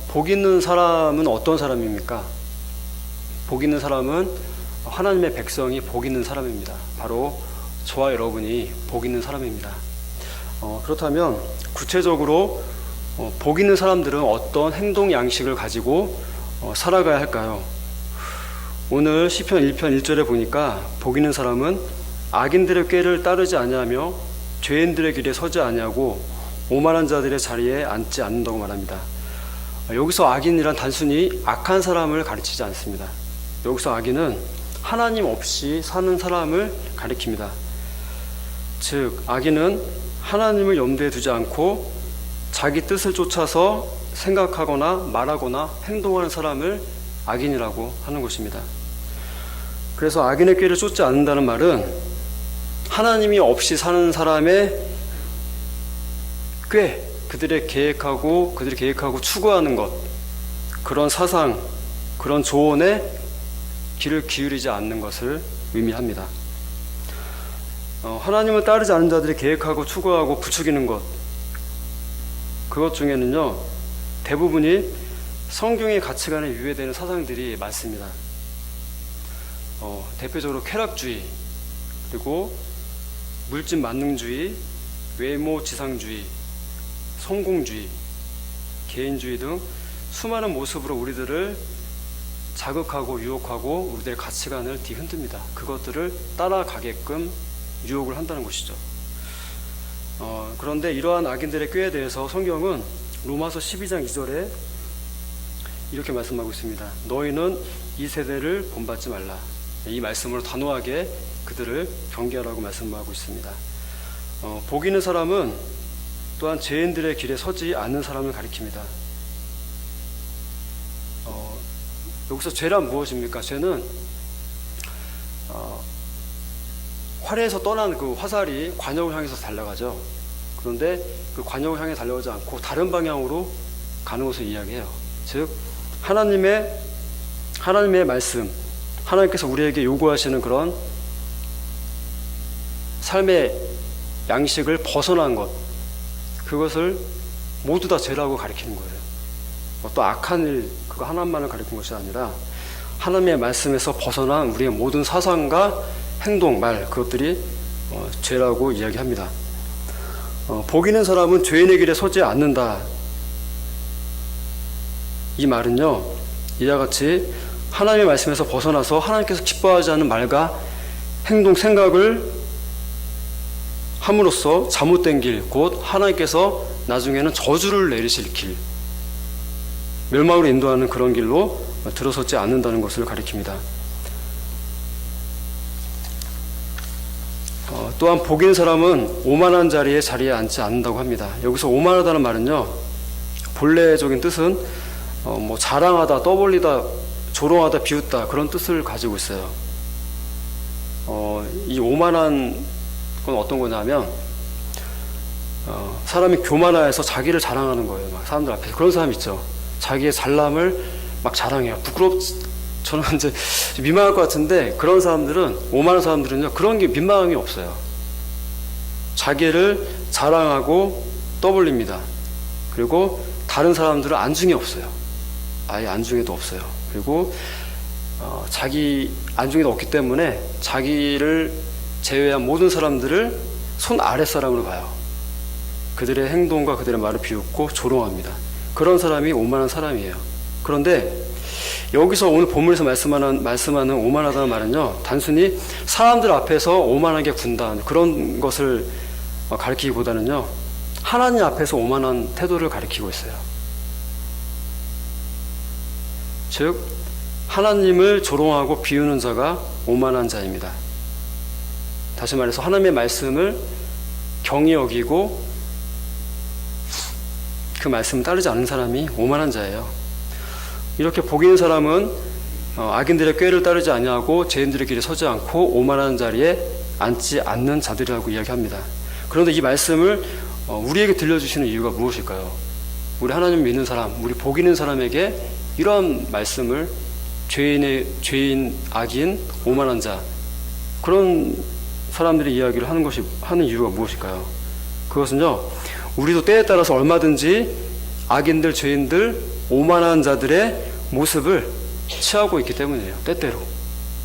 복 있는 사람은 어떤 사람입니까? 복 있는 사람은 하나님의 백성이 복 있는 사람입니다. 바로 저와 여러분이 복 있는 사람입니다. 그렇다면 구체적으로 복 있는 사람들은 어떤 행동 양식을 가지고 살아가야 할까요? 오늘 시편 1편 1절에 보니까 복 있는 사람은 악인들의 꾀를 따르지 아니하며 죄인들의 길에 서지 아니하고 오만한 자들의 자리에 앉지 않는다고 말합니다. 여기서 악인이란 단순히 악한 사람을 가르치지 않습니다. 여기서 악인은 하나님 없이 사는 사람을 가리킵니다. 즉 악인은 하나님을 염두에 두지 않고 자기 뜻을 쫓아서 생각하거나 말하거나 행동하는 사람을 악인이라고 하는 것입니다. 그래서 악인의 꾀를 쫓지 않는다는 말은 하나님이 없이 사는 사람의 꾀, 그들이 계획하고 추구하는 것, 그런 사상, 그런 조언에 귀를 기울이지 않는 것을 의미합니다. 하나님을 따르지 않는 자들이 계획하고 추구하고 부추기는 것, 그것 중에는요 대부분이 성경의 가치관에 유해되는 사상들이 많습니다. 대표적으로 쾌락주의, 그리고 물질 만능주의, 외모 지상주의, 성공주의, 개인주의 등 수많은 모습으로 우리들을 자극하고 유혹하고 우리들의 가치관을 뒤흔듭니다. 그것들을 따라가게끔 유혹을 한다는 것이죠. 그런데 이러한 악인들의 꾀에 대해서 성경은 로마서 12장 2절에 이렇게 말씀하고 있습니다. 너희는 이 세대를 본받지 말라. 이 말씀으로 단호하게 그들을 경계하라고 말씀하고 있습니다. 복 있는 사람은 또한 죄인들의 길에 서지 않는 사람을 가리킵니다. 여기서 죄란 무엇입니까? 죄는 활에서 떠난 그 화살이 관역을 향해서 달려가죠. 그런데 그 관역을 향해 달려오지 않고 다른 방향으로 가는 것을 이야기해요. 즉 하나님의 말씀, 하나님께서 우리에게 요구하시는 그런 삶의 양식을 벗어난 것, 그것을 모두 다 죄라고 가리키는 거예요. 또 악한 일, 그거 하나만을 가리키는 것이 아니라 하나님의 말씀에서 벗어난 우리의 모든 사상과 행동, 말, 그것들이 죄라고 이야기합니다. 복 있는 사람은 죄인의 길에 서지 않는다. 이 말은요, 이와 같이 하나님의 말씀에서 벗어나서 하나님께서 기뻐하지 않는 말과 행동, 생각을 함으로써 잘못된 길, 곧 하나님께서 나중에는 저주를 내리실 길, 멸망으로 인도하는 그런 길로 들어서지 않는다는 것을 가리킵니다. 또한 복 있는 사람은 오만한 자리에 앉지 않는다고 합니다. 여기서 오만하다는 말은요, 본래적인 뜻은 자랑하다, 떠벌리다, 조롱하다, 비웃다, 그런 뜻을 가지고 있어요. 이 오만한 건 어떤 거냐면 사람이 교만하여서 자기를 자랑하는 거예요. 막 사람들 앞에서 그런 사람 있죠. 자기의 잘남을 막 자랑해요. 저는 이제 민망할 것 같은데, 그런 사람들은, 오만한 사람들은요 그런 게 민망함이 없어요. 자기를 자랑하고 떠벌립니다. 그리고 다른 사람들은 안중이 없어요. 아예 안중에도 없어요. 그리고 자기 안중에도 없기 때문에 자기를 제외한 모든 사람들을 손 아랫사람으로 봐요. 그들의 행동과 그들의 말을 비웃고 조롱합니다. 그런 사람이 오만한 사람이에요. 그런데 여기서 오늘 본문에서 말씀하는 오만하다는 말은요, 단순히 사람들 앞에서 오만하게 군다, 그런 것을 가리키기보다는요, 하나님 앞에서 오만한 태도를 가리키고 있어요. 즉 하나님을 조롱하고 비우는 자가 오만한 자입니다. 다시 말해서 하나님의 말씀을 경히 여기고 그 말씀을 따르지 않는 사람이 오만한 자예요. 이렇게 복 있는 사람은 악인들의 꾀를 따르지 아니하고 죄인들의 길에 서지 않고 오만한 자리에 앉지 않는 자들이라고 이야기합니다. 그런데 이 말씀을 우리에게 들려주시는 이유가 무엇일까요? 우리 하나님 믿는 사람, 우리 복 있는 사람에게 이런 말씀을 죄인, 악인, 오만한 자, 그런 사람들의 이야기를 하는 이유가 무엇일까요? 그것은요, 우리도 때에 따라서 얼마든지 악인들, 죄인들, 오만한 자들의 모습을 취하고 있기 때문이에요. 때때로,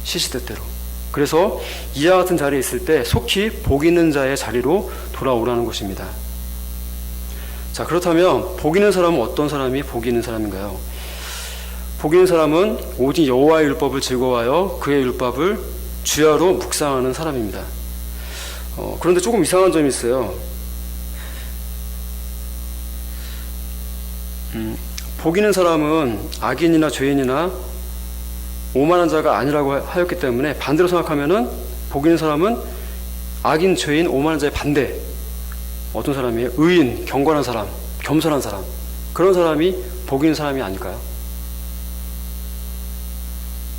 시시때때로. 그래서 이와 같은 자리에 있을 때 속히 복 있는 자의 자리로 돌아오라는 것입니다. 자, 그렇다면 복 있는 사람은 어떤 사람이 복 있는 사람인가요? 복 있는 사람은 오직 여호와의 율법을 즐거워하여 그의 율법을 주야로 묵상하는 사람입니다. 그런데 조금 이상한 점이 있어요. 복 있는 사람은 악인이나 죄인이나 오만한 자가 아니라고 하였기 때문에 반대로 생각하면은 복 있는 사람은 악인, 죄인, 오만한 자의 반대. 어떤 사람이에요? 의인, 경건한 사람, 겸손한 사람. 그런 사람이 복 있는 사람이 아닐까요?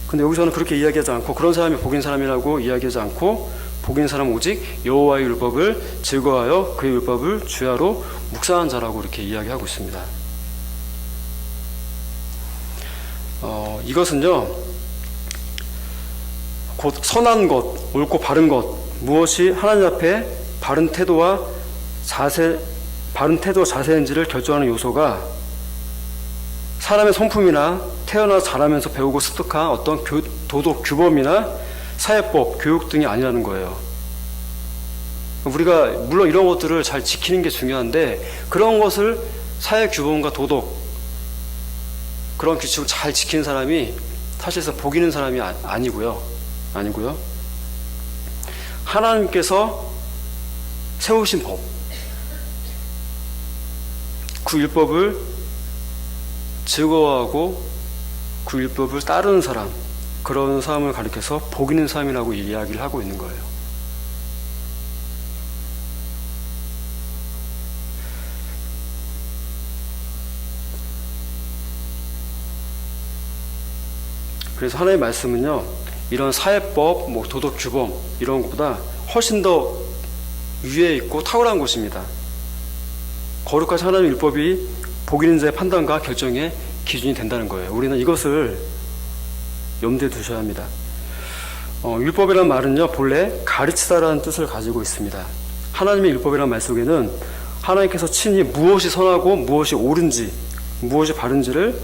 근데 여기서는 그렇게 이야기하지 않고, 그런 사람이 복 있는 사람이라고 이야기하지 않고, 복 있는 사람은 오직 여호와의 율법을 즐거워하여 그의 율법을 주야로 묵상한 자라고 이렇게 이야기하고 있습니다. 이것은요, 곧 선한 것, 옳고 바른 것, 무엇이 하나님 앞에 바른 태도와 자세인지를 결정하는 요소가 사람의 성품이나 태어나 자라면서 배우고 습득한 어떤 도덕 규범이나 사회법, 교육 등이 아니라는 거예요. 우리가 물론 이런 것들을 잘 지키는 게 중요한데, 그런 것을 사회 규범과 도덕, 그런 규칙을 잘 지키는 사람이 사실상 복 있는 사람이 아니고요. 하나님께서 세우신 법, 그 율법을 즐거워하고 그 율법을 따르는 사람, 그런 사람을 가리켜서 복 있는 사람이라고 이야기를 하고 있는 거예요. 그래서 하나님의 말씀은요, 이런 사회법, 도덕 규범 이런 것보다 훨씬 더 위에 있고 탁월한 것입니다. 거룩하신 하나님의 율법이 복 있는 자의 판단과 결정의 기준이 된다는 거예요. 우리는 이것을 염두에 두셔야 합니다. 율법이라는 말은요, 본래 가르치다라는 뜻을 가지고 있습니다. 하나님의 율법이라는 말 속에는 하나님께서 친히 무엇이 선하고 무엇이 옳은지, 무엇이 바른지를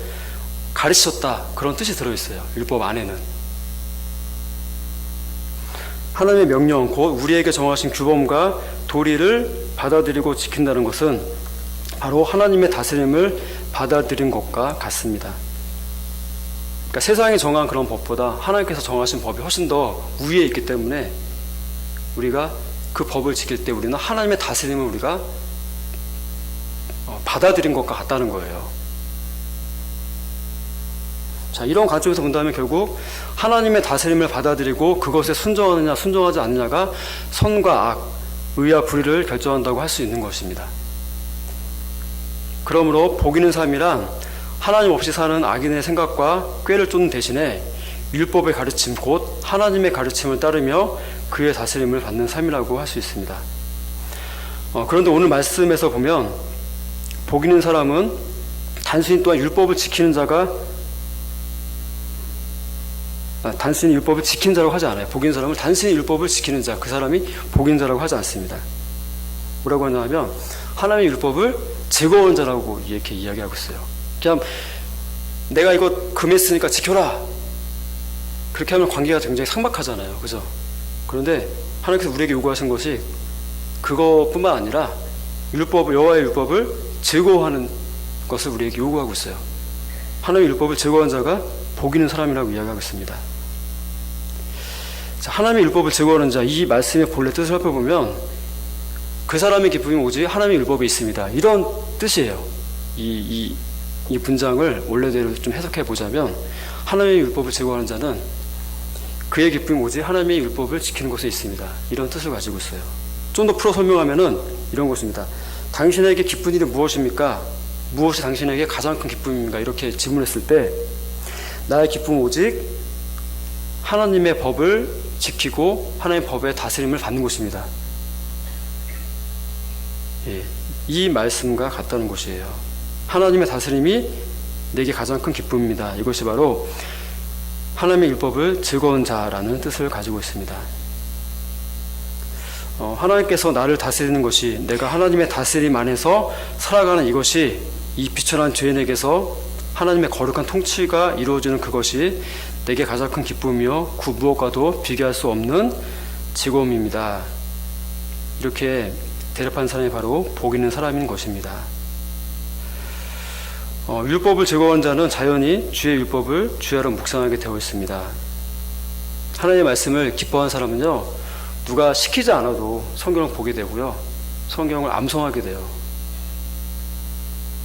가르치셨다, 그런 뜻이 들어있어요. 율법 안에는. 하나님의 명령, 곧 우리에게 정하신 규범과 도리를 받아들이고 지킨다는 것은 바로 하나님의 다스림을 받아들인 것과 같습니다. 그러니까 세상이 정한 그런 법보다 하나님께서 정하신 법이 훨씬 더 위에 있기 때문에 우리가 그 법을 지킬 때 우리는 하나님의 다스림을 우리가 받아들인 것과 같다는 거예요. 자, 이런 관점에서 본다면 결국 하나님의 다스림을 받아들이고 그것에 순종하느냐 순종하지 않느냐가 선과 악, 의와 불의를 결정한다고 할 수 있는 것입니다. 그러므로 복 있는 삶이란 하나님 없이 사는 악인의 생각과 꾀를 쫓는 대신에 율법의 가르침, 곧 하나님의 가르침을 따르며 그의 다스림을 받는 삶이라고 할 수 있습니다. 그런데 오늘 말씀에서 보면 복 있는 사람은 단순히 또한 율법을 지키는 자가 단순히 율법을 지키는 자라고 하지 않아요. 복 있는 사람을 단순히 율법을 지키는 자, 그 사람이 복 있는 자라고 하지 않습니다. 뭐라고 하냐면 하나님의 율법을 즐거운 자라고 이렇게 이야기하고 있어요. 그냥 내가 이거 금했으니까 지켜라, 그렇게 하면 관계가 굉장히 삭막하잖아요. 그죠? 그런데 하나님께서 우리에게 요구하신 것이 그것뿐만 아니라 여호와의 율법을 즐거워하는 것을 우리에게 요구하고 있어요. 하나님의 율법을 즐거워하는 자가 복 있는 사람이라고 이야기하고 있습니다. 자, 하나님의 율법을 즐거워하는 자, 이 말씀의 본래 뜻을 살펴보면 그 사람의 기쁨이 오직 하나님의 율법에 있습니다, 이런 뜻이에요. 이 문장을 원래대로 좀 해석해 보자면 하나님의 율법을 즐거워하는 자는 그의 기쁨이 오직 하나님의 율법을 지키는 것에 있습니다, 이런 뜻을 가지고 있어요. 좀 더 풀어 설명하면은 이런 것입니다. 당신에게 기쁜 일이 무엇입니까? 무엇이 당신에게 가장 큰 기쁨입니까? 이렇게 질문했을 때 나의 기쁨은 오직 하나님의 법을 지키고 하나님의 법의 다스림을 받는 것입니다. 예, 이 말씀과 같다는 것이에요. 하나님의 다스림이 내게 가장 큰 기쁨입니다. 이것이 바로 하나님의 율법을 즐거운 자라는 뜻을 가지고 있습니다. 하나님께서 나를 다스리는 것이, 내가 하나님의 다스림 안에서 살아가는 이것이 이 비천한 죄인에게서 하나님의 거룩한 통치가 이루어지는 그것이 내게 가장 큰 기쁨이요 그 무엇과도 비교할 수 없는 즐거움입니다. 이렇게 대답한 사람이 바로 복 있는 사람인 것입니다. 율법을 즐거워하는 자는 자연히 주의 율법을 주야로 묵상하게 되어 있습니다. 하나님의 말씀을 기뻐하는 사람은요, 누가 시키지 않아도 성경을 보게 되고요, 성경을 암송하게 돼요.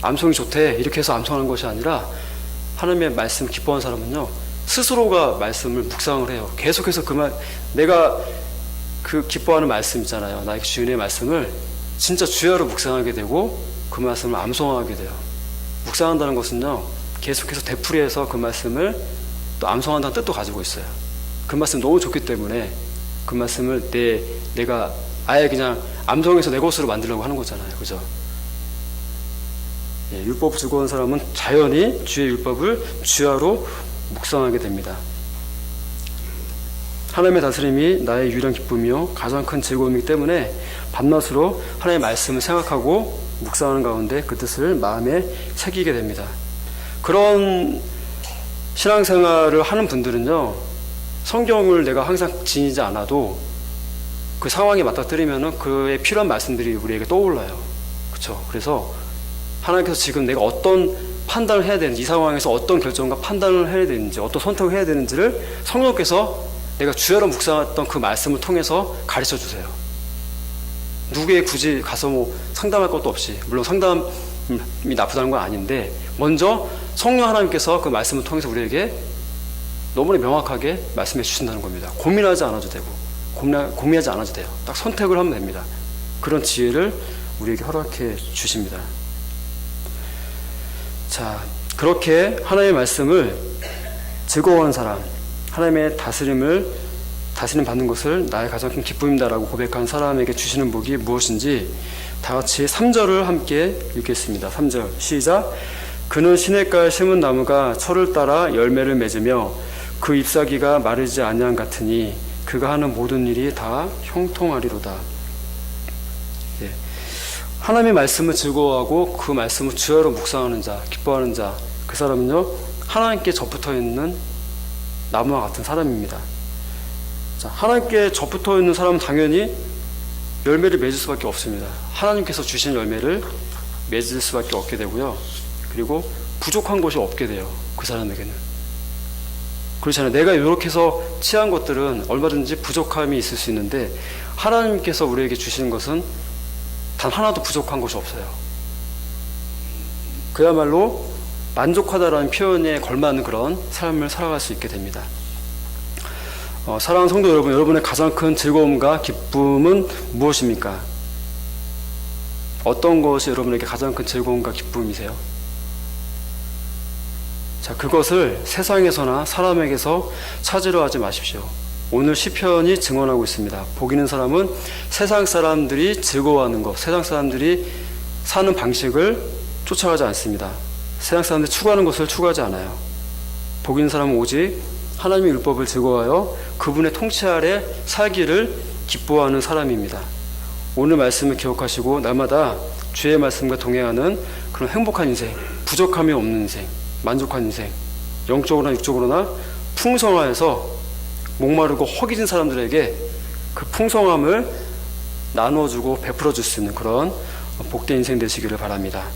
암송이 좋대 이렇게 해서 암송하는 것이 아니라 하나님의 말씀 기뻐하는 사람은요, 스스로가 말씀을 묵상을 해요. 계속해서 내가 그 기뻐하는 말씀 있잖아요, 나의 주인의 말씀을 진짜 주야로 묵상하게 되고 그 말씀을 암송하게 돼요. 묵상한다는 것은요, 계속해서 되풀이해서 그 말씀을 또 암송한다는 뜻도 가지고 있어요. 그 말씀 너무 좋기 때문에 그 말씀을 내가 아예 그냥 암송해서 내 것으로 만들려고 하는 거잖아요. 그죠? 예, 율법 즐거운 사람은 자연히 주의 율법을 주야로 묵상하게 됩니다. 하나님의 다스림이 나의 유일한 기쁨이요 가장 큰 즐거움이기 때문에 밤낮으로 하나님의 말씀을 생각하고 묵상하는 가운데 그 뜻을 마음에 새기게 됩니다. 그런 신앙생활을 하는 분들은요, 성경을 내가 항상 지니지 않아도 그 상황에 맞닥뜨리면은 그에 필요한 말씀들이 우리에게 떠올라요. 그렇죠? 그래서 하나님께서 지금 내가 어떤 판단을 해야 되는지, 이 상황에서 어떤 결정과 판단을 해야 되는지, 어떤 선택을 해야 되는지를 성령께서 내가 주야로 묵상했던 그 말씀을 통해서 가르쳐 주세요. 누구에 굳이 가서 상담할 것도 없이, 물론 상담이 나쁘다는 건 아닌데, 먼저 성령 하나님께서 그 말씀을 통해서 우리에게 너무나 명확하게 말씀해 주신다는 겁니다. 고민하지 않아도 되고, 고민하지 않아도 돼요. 딱 선택을 하면 됩니다. 그런 지혜를 우리에게 허락해 주십니다. 자, 그렇게 하나님의 말씀을 즐거워하는 사람, 하나님의 다스림 받는 것을 나의 가장 큰 기쁨이다라고 고백한 사람에게 주시는 복이 무엇인지 다 같이 3절을 함께 읽겠습니다. 3절 시작. 그는 시냇가에 심은 나무가 철을 따라 열매를 맺으며 그 잎사귀가 마르지 아니한 같으니 그가 하는 모든 일이 다 형통하리로다. 예. 하나님의 말씀을 즐거워하고 그 말씀을 주야로 묵상하는 자, 기뻐하는 자, 그 사람은요, 하나님께 접붙어 있는 나무와 같은 사람입니다. 자, 하나님께 접붙어 있는 사람은 당연히 열매를 맺을 수밖에 없습니다. 하나님께서 주신 열매를 맺을 수밖에 없게 되고요. 그리고 부족한 것이 없게 돼요. 그 사람에게는. 그렇잖아요. 내가 이렇게 해서 취한 것들은 얼마든지 부족함이 있을 수 있는데 하나님께서 우리에게 주시는 것은 단 하나도 부족한 것이 없어요. 그야말로 만족하다라는 표현에 걸맞는 그런 삶을 살아갈 수 있게 됩니다. 사랑하는 성도 여러분, 여러분의 가장 큰 즐거움과 기쁨은 무엇입니까? 어떤 것이 여러분에게 가장 큰 즐거움과 기쁨이세요? 자, 그것을 세상에서나 사람에게서 찾으려 하지 마십시오. 오늘 시편이 증언하고 있습니다. 복 있는 사람은 세상 사람들이 즐거워하는 것, 세상 사람들이 사는 방식을 쫓아가지 않습니다. 세상 사람들이 추구하는 것을 추구하지 않아요. 복 있는 사람은 오직 하나님의 율법을 즐거워하여 그분의 통치 아래 살기를 기뻐하는 사람입니다. 오늘 말씀을 기억하시고 날마다 주의 말씀과 동행하는 그런 행복한 인생, 부족함이 없는 인생, 만족한 인생, 영적으로나 육적으로나 풍성하여서 목마르고 허기진 사람들에게 그 풍성함을 나누어주고 베풀어줄 수 있는 그런 복된 인생 되시기를 바랍니다.